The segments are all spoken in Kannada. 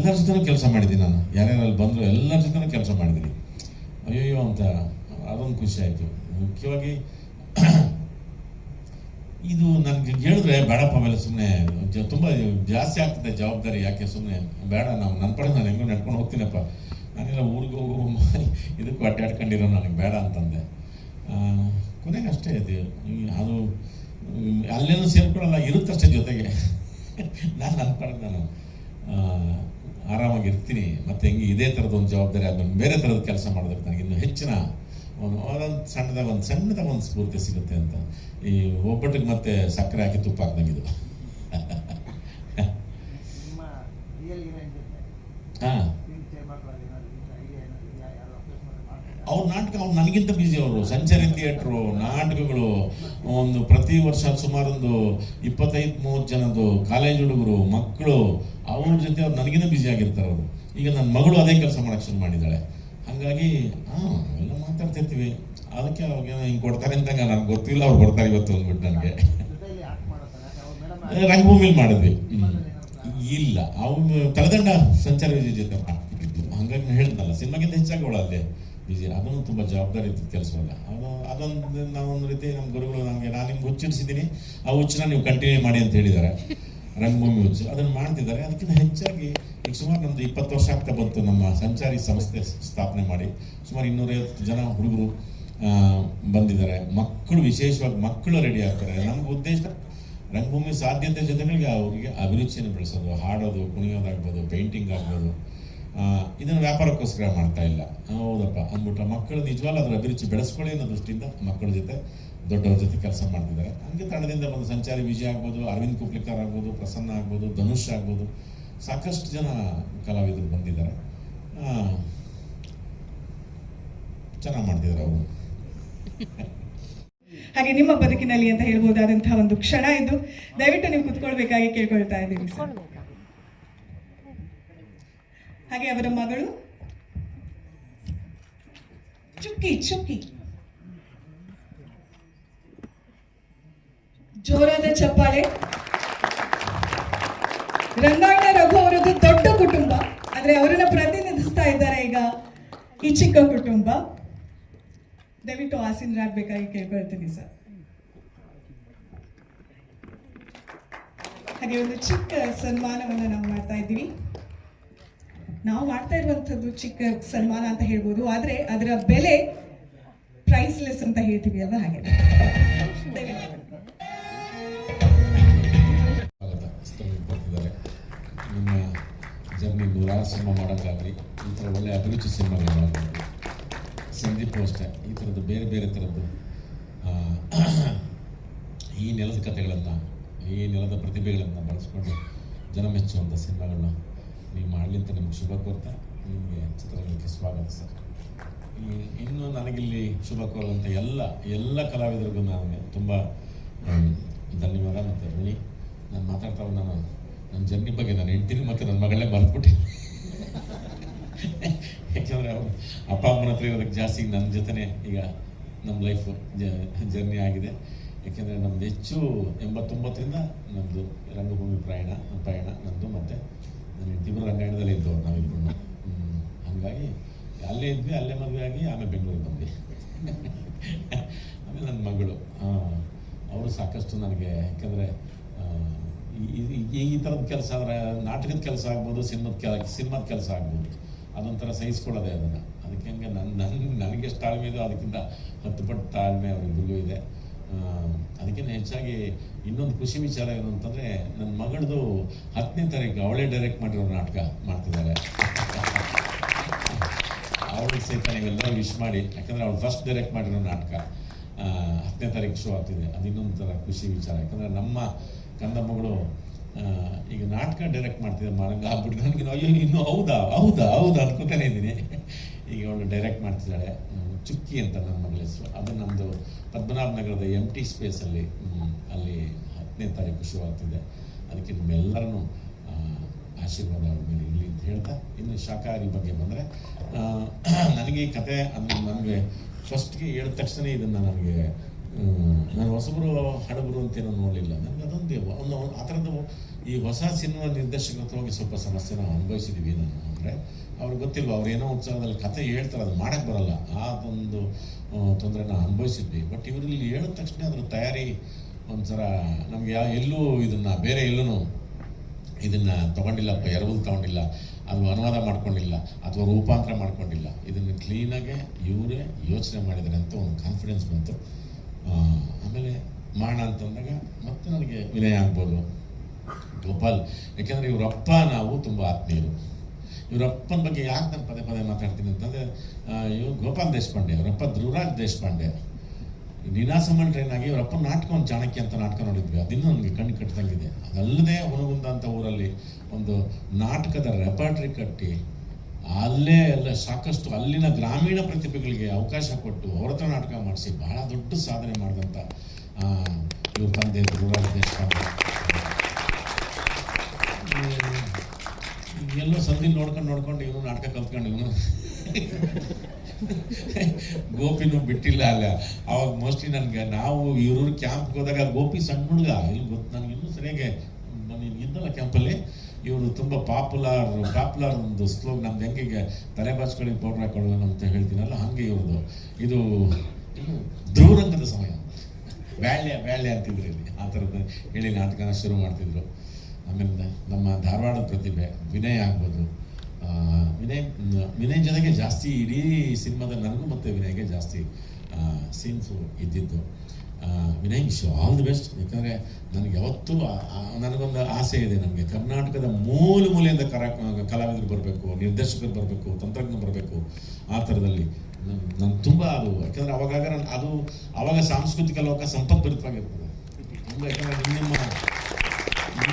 ಎಲ್ಲರ ಜೊತೆನೂ ಕೆಲಸ ಮಾಡಿದ್ದೀನಿ ನಾನು, ಯಾರ್ಯಾರಲ್ಲಿ ಬಂದರು ಎಲ್ಲರ ಜೊತೆನೂ ಕೆಲಸ ಮಾಡಿದ್ದೀನಿ. ಅಯ್ಯೋ ಅಂತ ಅದೊಂದು ಖುಷಿ ಆಯಿತು. ಮುಖ್ಯವಾಗಿ ಇದು ನನಗೆ ಹೇಳಿದ್ರೆ ಬೇಡಪ್ಪ, ಆಮೇಲೆ ಸುಮ್ಮನೆ ತುಂಬ ಜಾಸ್ತಿ ಆಗ್ತದೆ ಜವಾಬ್ದಾರಿ, ಯಾಕೆ ಸುಮ್ಮನೆ ಬೇಡ, ನನ್ನ ಪಡೆ ನಾನು ಹೆಂಗೋ ನಡ್ಕೊಂಡು ಹೋಗ್ತೀನಪ್ಪ, ನಾನೆಲ್ಲ ಊರಿಗೆ ಹೋಗೋ ಇದಕ್ಕೂ ಅಡ್ಡಾಡ್ಕೊಂಡಿರೋ ನನಗೆ ಬೇಡ ಅಂತಂದೆ. ಕೊನೆಗೆ ಅಷ್ಟೇ ಇದೆ, ಅದು ಅಲ್ಲೇನೂ ಸೇರ್ಕೊಳ್ಳಲ್ಲ, ಇರುತ್ತಷ್ಟೇ ಜೊತೆಗೆ. ನನ್ನ ಪಡೆ ನಾನು ಆರಾಮಾಗಿರ್ತೀನಿ. ಮತ್ತು ಹೆಂಗೆ ಇದೇ ಥರದ ಒಂದು ಜವಾಬ್ದಾರಿ ಆದಮೇಲೆ ಬೇರೆ ಥರದ ಕೆಲಸ ಮಾಡೋದಕ್ಕೆ ನನಗೆ ಇನ್ನೂ ಹೆಚ್ಚಿನ ಒಂದು ಸಣ್ಣದಾಗ ಒಂದು ಸ್ಫೂರ್ತಿ ಸಿಗುತ್ತೆ ಅಂತ. ಈ ಒಬ್ಬಟ್ಟಿಗೆ ಮತ್ತೆ ಸಕ್ಕರೆ ಹಾಕಿ ತುಪ್ಪ ಹಾಕ್ದಂಗಿದು. ಹಾಂ, ಅವ್ರ ನಾಟಕ ಅವ್ರು ನನಗಿಂತ ಬ್ಯುಸಿ. ಅವರು ಸಂಚಾರಿ ಥಿಯೇಟ್ರು, ನಾಟಕಗಳು, ಒಂದು ಪ್ರತಿ ವರ್ಷ ಸುಮಾರೊಂದು 25-30 ಜನದ್ದು ಕಾಲೇಜ್ ಹುಡುಗರು ಮಕ್ಕಳು, ಅವ್ರ ಜೊತೆ ಅವ್ರು ನನಗಿಂತ ಬ್ಯುಸಿ ಆಗಿರ್ತಾರೆ ಅವರು. ಈಗ ನನ್ನ ಮಗಳು ಅದೇ ಕೆಲಸ ಮಾಡೋಕ್ಕೆ ಶುರು ಮಾಡಿದ್ದಾಳೆ. ಹಾಗಾಗಿ ನಾವೆಲ್ಲ ಮಾತಾಡ್ತಿರ್ತೀವಿ. ಅದಕ್ಕೆ ಅವಾಗ ಹಿಂಗೆ ಕೊಡ್ತಾರೆ ಅಂದಾಗ ನನಗೆ ಗೊತ್ತಿಲ್ಲ, ಅವ್ರು ಕೊಡ್ತಾರೆ ಇವತ್ತು ಅಂದ್ಬಿಟ್ಟು. ನನಗೆ ರಂಗಭೂಮಿಲಿ ಮಾಡಿದ್ವಿ. ಇಲ್ಲ, ಅವನು ತಲೆದಂಡ ಸಂಚಾರ ವಿಜಯ ಜೊತೆ ಮಾಡ್ತಿದ್ದು. ಹಾಗಾಗಿ ನಾನು ಹೇಳಿದ್ನಲ್ಲ, ಸಿನಿಮಾಗಿಂತ ಹೆಚ್ಚಾಗಿ ಅವಳಲ್ಲೇ ಬಿಜಿ. ಅದನ್ನು ತುಂಬ ಜವಾಬ್ದಾರಿ ಇತ್ತು ಕೆಲಸವಲ್ಲ. ಅದೊಂದು ನಾವೊಂದು ರೀತಿ ನಮ್ಮ ಗುರುಗಳು ನಮಗೆ, ನಾನು ನಿಮ್ಗೆ ಹುಚ್ಚಿಡಿಸಿದ್ದೀನಿ, ಆ ಹುಚ್ಚನ್ನ ನೀವು ಕಂಟಿನ್ಯೂ ಮಾಡಿ ಅಂತ ಹೇಳಿದ್ದಾರೆ. ರಂಗಭೂಮಿ ಹುಚ್ಚು ಅದನ್ನು ಮಾಡ್ತಿದ್ದಾರೆ. ಅದಕ್ಕಿಂತ ಹೆಚ್ಚಾಗಿ ಈಗ ಸುಮಾರು ನಮ್ಮದು 20 ವರ್ಷ ಆಗ್ತಾ ಬಂತು ನಮ್ಮ ಸಂಚಾರಿ ಸಂಸ್ಥೆ ಸ್ಥಾಪನೆ ಮಾಡಿ. ಸುಮಾರು 250 ಜನ ಹುಡುಗರು ಬಂದಿದ್ದಾರೆ. ಮಕ್ಕಳು, ವಿಶೇಷವಾಗಿ ಮಕ್ಕಳು ರೆಡಿ ಆಗ್ತಾರೆ. ನಮ್ಗೆ ಉದ್ದೇಶ ರಂಗಭೂಮಿ ಸಾಧ್ಯತೆ ಜೊತೆಗಳಿಗೆ ಅವರಿಗೆ ಅಭಿರುಚಿಯನ್ನು ಬೆಳೆಸೋದು, ಹಾಡೋದು, ಕುಣಿಯೋದಾಗ್ಬೋದು, ಪೇಂಟಿಂಗ್ ಆಗ್ಬೋದು. ಇದನ್ನು ವ್ಯಾಪಾರಕ್ಕೋಸ್ಕರ ಮಾಡ್ತಾ ಇಲ್ಲ. ಹೌದಪ್ಪ ಅಂದ್ಬಿಟ್ಟು ಮಕ್ಕಳು ನಿಜವಾಗ್ಲೂ ಅದರ ಅಭಿರುಚಿ ಬೆಳೆಸ್ಕೊಳ್ಳಿ ಅನ್ನೋ ದೃಷ್ಟಿಯಿಂದ ಮಕ್ಕಳ ಜೊತೆ, ದೊಡ್ಡವ್ರ ಜೊತೆ ಕೆಲಸ ಮಾಡ್ತಿದ್ದಾರೆ. ಹಂಗೆ ತಂಡದಿಂದ ಬಂದು ಸಂಚಾರಿ ವಿಜಯ ಆಗ್ಬೋದು, ಅರವಿಂದ್ ಕುಪ್ಲಿಕರ್ ಆಗ್ಬೋದು, ಪ್ರಸನ್ನ ಆಗ್ಬೋದು, ಧನುಷ್ ಆಗ್ಬೋದು, ಸಾಕಷ್ಟು ಜನ ಕಲಾವಿದರು ಬಂದಿದ್ದಾರೆ. ಚೆನ್ನಾಗಿ ಮಾಡ್ತಿದ್ದಾರೆ ಅವರು. ಹಾಗೆ ನಿಮ್ಮ ಬದುಕಿನಲ್ಲಿ ಅಂತ ಹೇಳ್ಬೋದಾದಂತಹ ಒಂದು ಕ್ಷಣ ಇದು. ದಯವಿಟ್ಟು ನೀವು ಕುತ್ಕೊಳ್ಬೇಕಾಗಿ ಕೇಳ್ಕೊಳ್ತಾ ಇದ್ದೀನಿ ಸರ್. ಹಾಗೆ ಅವರ ಮಗಳು ಚುಕ್ಕಿ ಚುಕ್ಕಿ. ಜೋರಾದ ಚಪ್ಪಾಳೆ. ರಂಗಾಯಣ ರಘು ಅವರದ್ದು ದೊಡ್ಡ ಕುಟುಂಬ, ಆದ್ರೆ ಅವರನ್ನ ಪ್ರತಿನಿಧಿಸ್ತಾ ಇದ್ದಾರೆ ಈಗ ಈ ಚಿಕ್ಕ ಕುಟುಂಬ. ದಯವಿಟ್ಟು ಆಸೀನರಾಗಬೇಕಾಗಿ ಕೇಳ್ಕೊಳ್ತೀನಿ ಸರ್. ಹಾಗೆ ಒಂದು ಚಿಕ್ಕ ಸನ್ಮಾನವನ್ನು ನಾವು ಮಾಡ್ತಾ ಇದ್ದೀವಿ. ನಾವು ಮಾಡ್ತಾ ಇರುವಂಥದ್ದು ಚಿಕ್ಕ ಸನ್ಮಾನ ಅಂತ ಹೇಳ್ಬೋದು, ಆದರೆ ಅದರ ಬೆಲೆ ಪ್ರೈಸ್ಲೆಸ್ ಅಂತ ಹೇಳ್ತೀವಿ ಅಲ್ವಾ, ಹಾಗೆ. ನಿಮ್ಮ ಜರ್ನಿ 100 ಸಿನಿಮಾ ಮಾಡೋಕ್ಕಾಗಲಿ, ಈ ಥರ ಒಳ್ಳೆ ಅಭಿರುಚಿ ಸಿನಿಮಾಗಳು ಮಾಡಬಹುದು. ಸಂದೀಪ್ ಅಷ್ಟೇ ಈ ಥರದ್ದು ಬೇರೆ ಬೇರೆ ಥರದ್ದು ಈ ನೆಲದ ಕಥೆಗಳನ್ನು, ಈ ನೆಲದ ಪ್ರತಿಭೆಗಳನ್ನು ಬಳಸ್ಕೊಂಡು ಜನ ಮೆಚ್ಚುವಂಥ ಸಿನಿಮಾಗಳನ್ನ ನೀವು ಮಾಡಲಿ ಅಂತ ನಿಮ್ಗೆ ಶುಭ ಕೋರ್ತಾ ನಿಮಗೆ ಚಿತ್ರರಂಗಕ್ಕೆ ಸ್ವಾಗತ ಸರ್. ಇನ್ನು ನನಗಿಲ್ಲಿ ಶುಭ ಕೋರುವಂಥ ಎಲ್ಲ ಕಲಾವಿದರಿಗೂ ನಾನು ತುಂಬ ಧನ್ಯವಾದ ಮತ್ತು ಋಣಿ. ನಾನು ಮಾತಾಡ್ತಾ ನಾನು ನನ್ನ ಜರ್ನಿ ಬಗ್ಗೆ ನಾನು ಹೆಂಡ್ತೀನಿ ಮತ್ತು ನನ್ನ ಮಗಳೇ ಮರೆತುಬಿಟ್ಟೆ. ಯಾಕೆಂದರೆ ಅವರು ಅಪ್ಪ ಅಮ್ಮನ ಹತ್ರ ಇರೋದಕ್ಕೆ ಜಾಸ್ತಿ ನನ್ನ ಜೊತೆನೇ ಈಗ ನಮ್ಮ ಲೈಫು ಜರ್ನಿ ಆಗಿದೆ. ಯಾಕೆಂದರೆ ನಮ್ಮದು ಹೆಚ್ಚು 89ರಿಂದ ನಮ್ಮದು ರಂಗಭೂಮಿ ಪ್ರಯಾಣ ನಮ್ಮದು. ಮತ್ತು ನಾನು ಹೆಂಡತಿಬ್ರು ರಂಗಾಯಣದಲ್ಲೇ ಇದ್ದವ್ರು ನಾವಿಬ್ಬರು. ಹಾಗಾಗಿ ಅಲ್ಲೇ ಇದ್ವಿ, ಅಲ್ಲೇ ಮದುವೆ ಆಗಿ ಆಮೇಲೆ ಬೆಂಗಳೂರಿಗೆ ಬಂದ್ವಿ. ಆಮೇಲೆ ನನ್ನ ಮಗಳು ಅವರು ಸಾಕಷ್ಟು ನನಗೆ, ಯಾಕೆಂದರೆ ಈ ಥರದ ಕೆಲಸ ಅಂದರೆ ನಾಟಕದ ಕೆಲಸ ಆಗ್ಬೋದು, ಸಿನಿಮಾದ ಕೆಲಸ ಆಗ್ಬೋದು, ಅದೊಂಥರ ಸಹಿಸ್ಕೊಳ್ಳೋದೆ ಅದನ್ನು. ಅದಕ್ಕೆ ಹಂಗೆ ನನಗೆಷ್ಟು ತಾಳ್ಮೆ ಇದೋ ಅದಕ್ಕಿಂತ 10 ಪಟ್ಟು ತಾಳ್ಮೆ ಅವರಿಬ್ಬರಿಗೂ ಇದೆ. ಅದಕ್ಕಿಂತ ಹೆಚ್ಚಾಗಿ ಇನ್ನೊಂದು ಖುಷಿ ವಿಚಾರ ಏನು ಅಂತಂದರೆ, ನನ್ನ ಮಗಳದು 10ನೇ ತಾರೀಕು ಅವಳೇ ಡೈರೆಕ್ಟ್ ಮಾಡಿರೋ ನಾಟಕ ಮಾಡ್ತಿದ್ದಾಳೆ. ಅವಳಿಗೆ ಸಹಿತ ನೀವೆಲ್ಲರೂ ವಿಶ್ ಮಾಡಿ, ಯಾಕಂದರೆ ಅವಳು ಫಸ್ಟ್ ಡೈರೆಕ್ಟ್ ಮಾಡಿರೋ ನಾಟಕ 10ನೇ ತಾರೀಕು ಶೋ ಆಗ್ತಿದೆ. ಅದು ಇನ್ನೊಂದು ಥರ ಖುಷಿ ವಿಚಾರ. ಯಾಕಂದರೆ ನಮ್ಮ ಕಂದ ಮಗಳು ಈಗ ನಾಟಕ ಡೈರೆಕ್ಟ್ ಮಾಡ್ತಿದ್ದೆ ಆಗ್ಬಿಟ್ಟು ನನಗೆ ಅಯ್ಯೋ ಇನ್ನೂ ಹೌದಾ ಅನ್ಕೋತಾನೆ ಇದ್ದೀನಿ. ಈಗ ಅವಳು ಡೈರೆಕ್ಟ್ ಮಾಡ್ತಿದ್ದಾಳೆ. ಚುಕ್ಕಿ ಅಂತ ನನ್ನ ಮಗಳ ಹೆಸರು. ಅದು ನಮ್ಮದು ಪದ್ಮನಾಭ ನಗರದ MT ಸ್ಪೇಸಲ್ಲಿ ಅಲ್ಲಿ 10ನೇ ತಾರೀಕು ಶೋ ಆಗ್ತಿದೆ. ಅದಕ್ಕೆ ನಿಮ್ಮೆಲ್ಲರೂ ಆಶೀರ್ವಾದ ಅವ್ರ ಮೇಲೆ ಇರಲಿ ಅಂತ ಹೇಳ್ತಾ, ಇನ್ನು ಶಾಕಾಹಾರಿ ಬಗ್ಗೆ ಬಂದರೆ, ನನಗೆ ಈ ಕತೆ ಅಂದರೆ ನನಗೆ ಫಸ್ಟ್ಗೆ ಹೇಳಿದ ತಕ್ಷಣ ಇದನ್ನು ನನಗೆ ನಾನು ಹೊಸಬರು ಹಡಬರು ಅಂತೇನೋ ನೋಡಲಿಲ್ಲ. ನನಗೆ ಅದೊಂದು ಒಂದು ಆ ಥರದ್ದು ಈ ಹೊಸ ಸಿನಿಮಾ ನಿರ್ದೇಶಕತ್ವವಾಗಿ ಸ್ವಲ್ಪ ಸಮಸ್ಯೆನ ಅನುಭವಿಸಿದ್ದೀವಿ ನಾನು. ಅಂದರೆ ಅವ್ರಿಗೆ ಗೊತ್ತಿಲ್ವ, ಅವ್ರು ಏನೋ ಉತ್ಸಾಹದಲ್ಲಿ ಕತೆ ಹೇಳ್ತಾರೆ, ಅದು ಮಾಡೋಕ್ಕೆ ಬರಲ್ಲ, ಅದೊಂದು ತೊಂದರೆನ ಅನುಭವಿಸಿದ್ವಿ. ಬಟ್ ಇವರಲ್ಲಿ ಹೇಳಿದ ತಕ್ಷಣ ಅದ್ರ ತಯಾರಿ ಒಂಥರ ನಮಗೆ ಎಲ್ಲೂ ಇದನ್ನು ಬೇರೆ ಎಲ್ಲೂ ಇದನ್ನು ತೊಗೊಂಡಿಲ್ಲಪ್ಪ, ಎರವಲು ತೊಗೊಂಡಿಲ್ಲ, ಅದು ಅನುವಾದ ಮಾಡ್ಕೊಂಡಿಲ್ಲ ಅಥವಾ ರೂಪಾಂತರ ಮಾಡ್ಕೊಂಡಿಲ್ಲ, ಇದನ್ನು ಕ್ಲೀನಾಗೆ ಇವರೇ ಯೋಚನೆ ಮಾಡಿದ್ದಾರೆ ಅಂತ ಒಂದು ಕಾನ್ಫಿಡೆನ್ಸ್ ಬಂತು. ಆಮೇಲೆ ಮಾಡೋಣ ಅಂತಂದಾಗ ಮತ್ತೆ ನನಗೆ ವಿನಯ ಆಗ್ಬೋದು, ಗೋಪಾಲ್, ಯಾಕೆಂದರೆ ಇವರಪ್ಪ ನಾವು ತುಂಬ ಆತ್ಮೀಯರು. ಇವರಪ್ಪನ ಬಗ್ಗೆ ಯಾಕೆ ನಾನು ಪದೇ ಪದೇ ಮಾತಾಡ್ತೀನಿ ಅಂತಂದರೆ, ಇವರು ಗೋಪಾಲ್ ದೇಶಪಾಂಡೆ, ಅವರಪ್ಪ ಧ್ರುವರಾಜ್ ದೇಶಪಾಂಡೆ ನೀನಾಸಮನ್ ಟ್ರೈನ್ ಆಗಿ ಇವರಪ್ಪ ನಾಟಕ ಒಂದು ಚಾಣಕ್ಯ ಅಂತ ನಾಟಕ ನೋಡಿದ್ವಿ, ಅದಿನ್ನೂ ನನಗೆ ಕಣ್ಣು ಕಟ್ಟಿದಂಗಿದೆ. ಅದಲ್ಲದೆ ಹುನಗುಂದ ಅಂತ ಊರಲ್ಲಿ ಒಂದು ನಾಟಕದ ರೆಪರ್ಟ್ರಿ ಕಟ್ಟಿ ಅಲ್ಲೇ ಎಲ್ಲ ಸಾಕಷ್ಟು ಅಲ್ಲಿನ ಗ್ರಾಮೀಣ ಪ್ರತಿಭೆಗಳಿಗೆ ಅವಕಾಶ ಕೊಟ್ಟು ಅವ್ರ ಹತ್ರ ನಾಟಕ ಮಾಡಿಸಿ ಬಹಳ ದೊಡ್ಡ ಸಾಧನೆ ಮಾಡಿದಂಥ ಇವ್ರ ತಂದೆ ಧ್ರುವರಾಜ್ ದೇಶಪಾಂಡೆ. ಎಲ್ಲೋ ಸಂದಿಲ್ ನೋಡ್ಕೊಂಡು ಇವನು ನಾಟಕ ಕಲ್ತ್ಕೊಂಡು ಇವನು ಗೋಪಿನೂ ಬಿಟ್ಟಿಲ್ಲ ಅಲ್ಲ. ಅವಾಗ ಮೋಸ್ಟ್ಲಿ ನನಗೆ ನಾವು ಇವ್ರ ಕ್ಯಾಂಪ್ಗೆ ಹೋದಾಗ ಗೋಪಿ ಸಣ್ಣ ಹುಡುಗ ಇಲ್ಲಿ ಗೊತ್ತು ನನಗೆ ಇನ್ನೂ ಸರಿಯಾಗಿ ಇದ್ದಲ್ಲ ಕ್ಯಾಂಪಲ್ಲಿ. ಇವರು ತುಂಬ ಪಾಪ್ಯುಲರ್ ಒಂದು ಸ್ಲೋಗ್, ನಮ್ದು ಹೆಂಗೆ ತಲೆ ಬಾಚ್ಕೊಳ್ಳಿ ಪೌಡ್ರ್ ಹಾಕೊಳ್ಳೋಣ ಅಂತ ಹೇಳ್ತೀನಲ್ಲ, ಹಾಗೆ ಇವ್ರದ್ದು ಇದು ಧ್ರುವರಂಗದ ಸಮಯ, ವ್ಯಾಳ್ಯ ಅಂತಿದ್ರು ಇಲ್ಲಿ, ಆ ಥರದ್ದು ಹೇಳಿ ನಾಟಕನ ಶುರು ಮಾಡ್ತಿದ್ರು. ಆಮೇಲೆ ನಮ್ಮ ಧಾರವಾಡದ ಪ್ರತಿಭೆ ವಿನಯ್ ಆಗ್ಬೋದು, ವಿನಯ್ ಜೊತೆಗೆ ಜಾಸ್ತಿ ಇಡೀ ಸಿನಿಮಾದಲ್ಲಿ ನನಗೂ ಮತ್ತು ವಿನಯ್ಗೆ ಜಾಸ್ತಿ ಸೀನ್ಸು ಇದ್ದಿದ್ದು. Vinay wish all the best. ಯಾಕಂದರೆ ನನಗೆ ಯಾವತ್ತೂ ನನಗೊಂದು ಆಸೆ ಇದೆ, ನನಗೆ ಕರ್ನಾಟಕದ ಮೂಲೆಯಿಂದ ಕಲಾವಿದರು ಬರಬೇಕು, ನಿರ್ದೇಶಕರು ಬರಬೇಕು, ತಂತ್ರಜ್ಞರು ಬರಬೇಕು, ಆ ಥರದಲ್ಲಿ ನಾನು ತುಂಬ ಅದು. ಯಾಕಂದರೆ ಅವಾಗ ಸಾಂಸ್ಕೃತಿಕ ಲೋಕ ಸಂಪದ್ಭರಿತವಾಗಿರ್ತದೆ ತುಂಬ. ಯಾಕಂದರೆ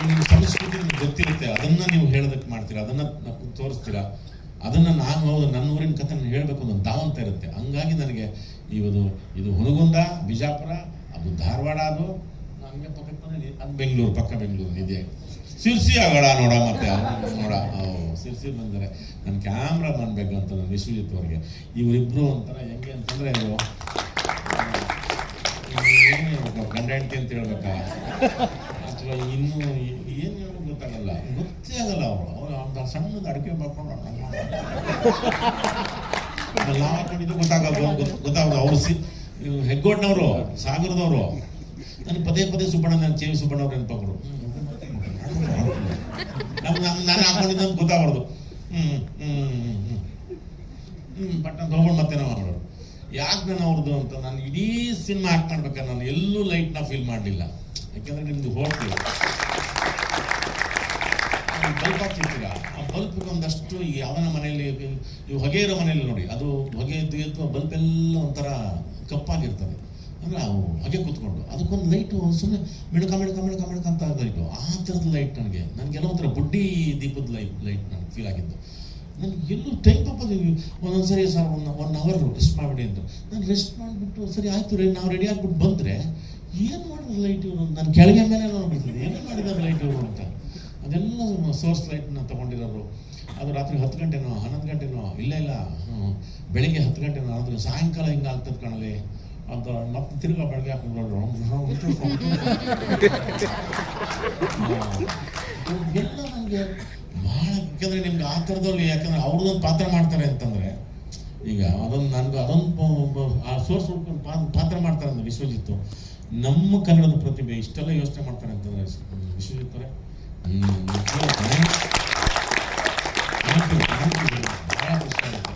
ನಿಮ್ಮ ಸಂಸ್ಕೃತಿ ನಿಮ್ಗೆ ಗೊತ್ತಿರುತ್ತೆ, ಅದನ್ನು ನೀವು ಹೇಳೋದಕ್ಕೆ ಮಾಡ್ತೀರಾ, ಅದನ್ನು ತೋರಿಸ್ತೀರಾ, ಅದನ್ನು ನಾನು ಹೌದು ನನ್ನ ಊರಿನ ಕಥೆ ಹೇಳಬೇಕು ಅನ್ನೋ ದಾವಂತ ಇರುತ್ತೆ. ಹಂಗಾಗಿ ನನಗೆ ಇದು ಹುನಗುಂದ, ಬಿಜಾಪುರ, ಅದು ಧಾರವಾಡ, ಅದು ನನಗೆ ಪಕ್ಕಕ್ಕೆ ಅದು ಬೆಂಗಳೂರು, ಪಕ್ಕ ಬೆಂಗಳೂರು ಇದೆ, ಸಿರ್ಸಿ ಆಗೋಣ ನೋಡ, ಮತ್ತೆ ನೋಡ ಸಿರ್ಸಿ ಬಂದರೆ ನನ್ನ ಕ್ಯಾಮ್ರಾ ಬಂದಬೇಕು ಅಂತ ನಾನು ವಿಶ್ವಜಿತ್ ಅವ್ರಿಗೆ. ಇವರಿಬ್ಬರು ಒಂಥರ ಹೆಂಗೆ ಅಂತಂದರೆ ಇದು ಏನು ಹೇಳ್ಬೇಕು, ಗಂಡ ಹೆಂಡತಿ ಅಂತ ಹೇಳ್ಬೇಕಾ ಅಥವಾ ಇನ್ನೂ ಏನು ಹೇಳೋದು ಗೊತ್ತಾಗಲ್ಲ, ಗೊತ್ತೇ ಆಗಲ್ಲ. ಅವ್ರು ಸಣ್ಣದ ಅಡಿಕೆ ಮಾಡ್ಕೊಂಡು ನಾವು ಹಾಕೊಂಡಿದ್ದು ಗೊತ್ತಾಗೋದು. ಅವರು ಹೆಗ್ಗೋಡ್ನವರು, ಸಾಗರದವರು. ನನಗೆ ಪದೇ ಸುಬ್ಬಣ್ಣ, ಚೇವಿ ಸುಬ್ಬಣ್ಣ ಅವ್ರು ನೆನಪಾಗೋರು. ನಾನು ಹಾಕೊಂಡಿದ್ದಂತ ಗೊತ್ತಾಗೋದು. ಬಟ್ ನಾನು ತೊಗೊಂಡು ಮತ್ತೆ ನಾವು ಮಾಡೋರು. ಯಾಕೆ ನಾನು ಅವ್ರದ್ದು ಅಂತ ನಾನು ಇಡೀ ಸಿನಿಮಾ ಆ್ಯಕ್ಟ್ ಮಾಡ್ಬೇಕಾದ್ರೆ ನಾನು ಎಲ್ಲೂ ಲೈಟ್ನ ಫೀಲ್ ಮಾಡಲಿಲ್ಲ. ಯಾಕೆಂದರೆ ನಿಮ್ದು ಹೋಗ್ತೀವಿ ಬಲ್ಪ್ ಹಾಕ್ತಿರ್ತೀರ, ಆ ಬಲ್ಪ್ಗೆ ಒಂದಷ್ಟು ಯಾವನ ಮನೆಯಲ್ಲಿ ಇವು ಹೊಗೆ ಇರೋ ಮನೆಯಲ್ಲಿ ನೋಡಿ, ಅದು ಹೊಗೆ ಎದ್ದು ಬಲ್ಪ್ ಎಲ್ಲ ಒಂಥರ ಕಪ್ಪಾಗಿರ್ತದೆ. ಅಂದರೆ ಅವು ಹೊಗೆ ಕೂತ್ಕೊಂಡು ಅದಕ್ಕೊಂದು ಲೈಟು ಸುಮ್ಮನೆ ಮಿಣಕ ಅಂತ ಲೈಟು, ಆ ಥರದ ಲೈಟ್ ನನಗೆಲ್ಲ ಒಂಥರ ಬುಡ್ಡಿ ದೀಪದ ಲೈಟ್ ನನಗೆ ಫೀಲ್ ಆಗಿದ್ದು. ನನಗೆ ಎಲ್ಲೂ ಟೈಮ್ ತಪ್ಪದು. ಒಂದೊಂದು ಸರಿ ಸರ್ 1 hour ರೆಸ್ಟ್ ಮಾಡಿಬಿಡಿ ಅಂತ ನಾನು ರೆಸ್ಟ್ ಮಾಡಿಬಿಟ್ಟು ಸರಿ ಆಯಿತು ನಾವು ರೆಡಿ ಆಗಿಬಿಟ್ಟು ಬಂದರೆ ಏನು ಮಾಡಿದ್ರು ಲೈಟ್ ಇವರು, ನಾನು ಕೆಳಗೆ ಮೇಲೆ ನೋಡ್ಬಿಡ್ತೀನಿ ಏನು ಮಾಡಿದ್ದಾರೆ ಲೈಟ್ ಇವರು ಅಂತ. ಅದೆಲ್ಲ ಸೋರ್ಸ್ ಲೈಟ್ನ ತೊಗೊಂಡಿರೋರು. ಅದು ರಾತ್ರಿ 10 ಗಂಟೆನೋ 11 ಗಂಟೆನೋ ಇಲ್ಲ ಬೆಳಿಗ್ಗೆ 10 ಗಂಟೆನೋ, ಅದು ಸಾಯಂಕಾಲ ಹಿಂಗೆ ಆಗ್ತದೆ ಕಾಣಲಿ ಅಂತ ಮತ್ತೆ ತಿರ್ಗಾ ಬೆಳಗ್ಗೆ ಹಾಕೊಂಡು ಎಲ್ಲ ನನಗೆ ಭಾಳ. ಯಾಕೆಂದರೆ ನಿಮ್ಗೆ ಆ ಥರದಲ್ಲಿ, ಯಾಕಂದರೆ ಅವ್ರದ್ದೊಂದು ಪಾತ್ರ ಮಾಡ್ತಾರೆ ಅಂತಂದರೆ, ಈಗ ಅದೊಂದು ಆ ಸೋರ್ಸ್ ಹುಡ್ಕೊಂಡು ಪಾತ್ರ ಮಾಡ್ತಾರೆ ಅಂದ್ರೆ ವಿಶ್ವಜಿತ್ತು. ನಮ್ಮ ಕನ್ನಡದ ಪ್ರತಿಭೆ ಇಷ್ಟೆಲ್ಲ ಯೋಚನೆ ಮಾಡ್ತಾರೆ ಅಂತಂದರೆ ವಿಶ್ವಜಿತ್ ಅವರೇ ಭಾಳ ಖುಷಿ ಆಗುತ್ತೆ.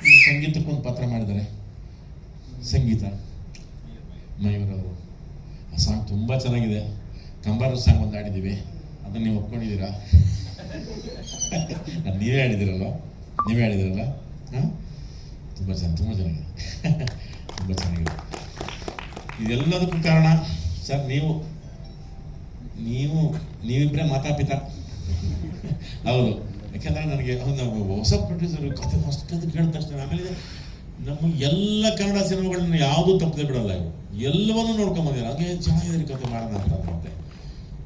ಈ ಸಂಗೀತಕ್ಕೊಂದು ಪಾತ್ರ ಮಾಡಿದ್ದಾರೆ, ಸಂಗೀತ ಮಯೂರವರು. ಆ ಸಾಂಗ್ ತುಂಬ ಚೆನ್ನಾಗಿದೆ. ಕಂಬಾರ ಸಾಂಗ್ ಒಂದು ಆಡಿದ್ದೀವಿ, ಅದನ್ನು ನೀವು ಒಪ್ಕೊಂಡಿದ್ದೀರಾ? ನೀವೇ ಹೇಳಿದಿರಲ್ಲ ಹಾಂ, ತುಂಬ ಚೆನ್ನಾಗಿದೆ ತುಂಬ ಚೆನ್ನಾಗಿದೆ. ಇದೆಲ್ಲದಕ್ಕೂ ಕಾರಣ ಸರ್ ನೀವಿಬ್ಬರೇ ಮಾತಾಪಿತ. ಹೌದು, ಯಾಕೆಂದರೆ ನನಗೆ ಹೊಸ ಪ್ರೊಡ್ಯೂಸರ್ ಕಥೆ ಅಷ್ಟೊಂದು ಕೇಳಿದ ತಕ್ಷಣ ಆಮೇಲೆ ನಮ್ಮ ಎಲ್ಲ ಕನ್ನಡ ಸಿನಿಮಾಗಳನ್ನ ಯಾವುದೂ ತಪ್ಪದೆ ಬಿಡಲ್ಲ, ಇವರು ಎಲ್ಲವನ್ನೂ ನೋಡ್ಕೊಂಬಂದಿದ್ದಾರೆ. ಹಾಗೆ ಚೆನ್ನಾಗಿದೆ ಕಥೆ ಮಾಡೋಣ ಅಂತ ಮತ್ತೆ.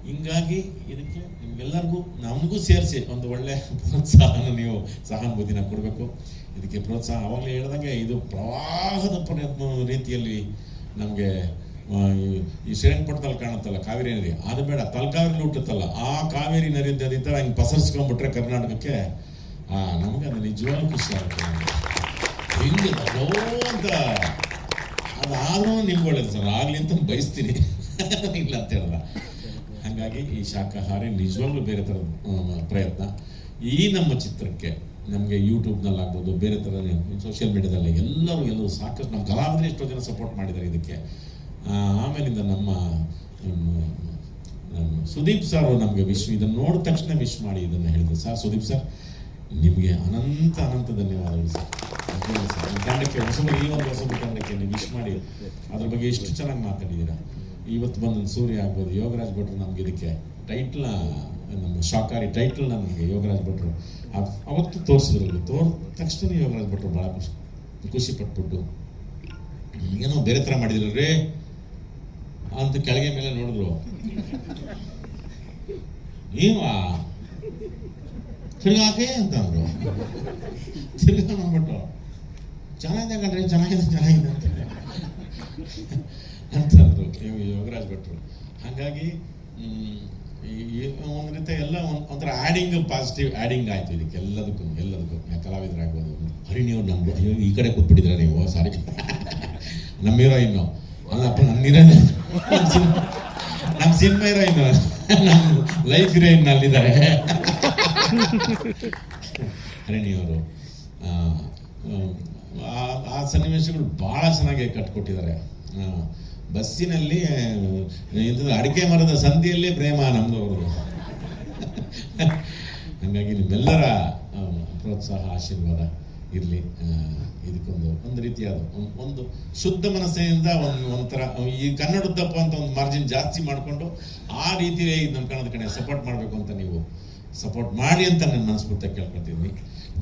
ಹಿಂಗಾಗಿ ಇದಕ್ಕೆ ನಿಮ್ಗೆಲ್ಲರಿಗೂ ನಮಗೂ ಸೇರಿಸಿ ಒಂದು ಒಳ್ಳೆ ಪ್ರೋತ್ಸಾಹನ ನೀವು ಸಹಾನುಭೂತಿನ ಕೊಡಬೇಕು. ಇದಕ್ಕೆ ಪ್ರೋತ್ಸಾಹ ಅವಾಗಲೇ ಹೇಳ್ದಂಗೆ ಇದು ಪ್ರವಾಹದ ರೀತಿಯಲ್ಲಿ ನಮಗೆ ಈ ಶ್ರೀರಂಗಪಟ್ಟಣದಲ್ಲಿ ಕಾಣುತ್ತಲ್ಲ ಕಾವೇರಿ ನದಿ, ಅದು ಬೇಡ, ತಲಕಾವೇರಿ ಹುಟ್ಟುತ್ತಲ್ಲ ಆ ಕಾವೇರಿ ನದಿ ಥರ ಹಿಂಗೆ ಪಸರಿಸ್ಕೊಂಡ್ಬಿಟ್ರೆ ಕರ್ನಾಟಕಕ್ಕೆ ನಮಗೆ ಅದು ನಿಜವಾಗ್ಲೂ ಖುಷಿ ಆಗುತ್ತೆ. ಹಿಂಗೆ ಅಂತ ಅದಾದ್ರೂ ನಿಮ್ಗೆ ಒಳ್ಳೇದು ಸರ್ ಆಗಲಿ ಅಂತ ಬಯಸ್ತೀನಿ, ಇಲ್ಲ ಅಂತ ಹೇಳಲ್ಲ. ಹಾಗಾಗಿ ಈ ಶಾಖಾಹಾರಿ ನಿಜವಾಗ್ಲೂ ಬೇರೆ ಥರದ ಪ್ರಯತ್ನ ಈ ನಮ್ಮ ಚಿತ್ರಕ್ಕೆ ನಮಗೆ ಯೂಟ್ಯೂಬ್ನಲ್ಲಾಗ್ಬೋದು, ಬೇರೆ ಥರ ಸೋಷಿಯಲ್ ಮೀಡಿಯಾದಲ್ಲಿ ಎಲ್ಲರೂ ಸಾಕಷ್ಟು ನಮ್ಮ ಕಲಾವಿದರು ಎಷ್ಟೋ ಜನ ಸಪೋರ್ಟ್ ಮಾಡಿದ್ದಾರೆ ಇದಕ್ಕೆ. ಆಮೇಲಿಂದ ನಮ್ಮ ಸುದೀಪ್ ಸರ್ ನಮಗೆ ಇದನ್ನು ನೋಡಿದ ತಕ್ಷಣ ವಿಶ್ ಮಾಡಿ ಇದನ್ನು ಹೇಳಿದ್ರು. ಸರ್ ಸುದೀಪ್ ಸರ್ ನಿಮಗೆ ಅನಂತ ಧನ್ಯವಾದಗಳು ಸರ್. ನಮ್ಮ ತಂಡಕ್ಕೆ ಈ ಒಂದು ಹೊಸಬ ತಂಡಕ್ಕೆ ನೀವು ವಿಶ್ ಮಾಡಿ ಅದ್ರ ಬಗ್ಗೆ ಎಷ್ಟು ಚೆನ್ನಾಗಿ ಮಾತಾಡಿದ್ದೀರಾ. ಇವತ್ತು ಬಂದ ಸೂರ್ಯ ಆಗ್ಬೋದು, ಯೋಗರಾಜ್ ಭಟ್ರು ನಮ್ಗೆ ಇದಕ್ಕೆ ಟೈಟ್ಲ್ನ, ನಮ್ಮ ಶಾಕಾರಿ ಟೈಟ್ಲ್ನ ನಮಗೆ ಯೋಗರಾಜ್ ಭಟ್ರು ಅವತ್ತು ತೋರಿಸಿದ್ರು. ತಕ್ಷಣ ಯೋಗರಾಜ್ ಭಟ್ರು ಭಾಳ ಖುಷಿ ಪಟ್ಬಿಟ್ಟು ಏನೋ ಬೇರೆ ಥರ ಮಾಡಿದ್ರಲ್ರಿ ಅಂತ ಕೆಳಗೆ ಮೇಲೆ ನೋಡಿದ್ರು. ನೀವ ತಿರ್ಗಾಕೆ ಅಂತ ಅಂದ್ರು. ತಿರ್ಗಾ ನೋಡ್ಬಿಟ್ಟು ಚೆನ್ನಾಗಿದೆ ಕಣ್ರಿ, ಚೆನ್ನಾಗಿದೆ ಅಂತಂದ್ರು ಯೋಗರಾಜ್ ಭಟ್ರು. ಹಾಗಾಗಿ ಒಂದು ರೀತಿ ಎಲ್ಲ ಒಂಥರ ಆ್ಯಡಿಂಗ್, ಪಾಸಿಟಿವ್ ಆ್ಯಡಿಂಗ್ ಆಯಿತು ಇದಕ್ಕೆ ಎಲ್ಲದಕ್ಕೂ ಕಲಾವಿದರಾಗ್ಬೋದು. ಹರಿಣಿಯವ್ರು ನಮ್ಗೆ ಈ ಕಡೆ ಕೂತ್ಬಿಟ್ಟಿದ್ರೆ ನೀವು, ಸಾರಿ ನಮ್ಮ ಹೀರೋಯಿನ್ನು ಅಲ್ಲಪ್ಪ, ನಮ್ಮ ಸಿನಿಮಾ ಹೀರೋಯಿನ್, ನಮ್ಮ ಲೈಫ್ ಹೀರೋಯಿನ್ ಅಲ್ಲಿದ್ದಾರೆ ಹರಿಣಿಯವರು. ಆ ಸನ್ನಿವೇಶಗಳು ಭಾಳ ಚೆನ್ನಾಗಿ ಕಟ್ಕೊಟ್ಟಿದ್ದಾರೆ. ಬಸ್ಸಿನಲ್ಲಿ ಇಂಥದ್ದು ಅಡಿಕೆ ಮರದ ಸಂಧಿಯಲ್ಲಿ ಪ್ರೇಮ ನಮ್ಮದವ್ರದ್ದು. ಹಾಗಾಗಿ ನಿಮ್ಮೆಲ್ಲರ ಪ್ರೋತ್ಸಾಹ ಆಶೀರ್ವಾದ ಇರಲಿ. ಇದಕ್ಕೊಂದು ರೀತಿಯಾದ ಒಂದು ಶುದ್ಧ ಮನಸ್ಸಿನಿಂದ ಒಂಥರ ಈ ಕನ್ನಡದ್ದಪ್ಪ ಅಂತ ಒಂದು ಮಾರ್ಜಿನ್ ಜಾಸ್ತಿ ಮಾಡಿಕೊಂಡು ಆ ರೀತಿಯೇ ನಮ್ಮ ಕನ್ನಡದ ಕಡೆ ಸಪೋರ್ಟ್ ಮಾಡಬೇಕು ಅಂತ ನೀವು ಸಪೋರ್ಟ್ ಮಾಡಿ ಅಂತ ನನ್ನ ಮನಸ್ಫೂರ್ತಿಯಾಗಿ ಕೇಳ್ಕೊಳ್ತಿದ್ದೀನಿ.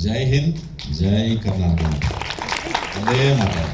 ಜೈ ಹಿಂದ್, ಜೈ ಕರ್ನಾಟಕ, ಅದೇ ಮಾತಾಡ.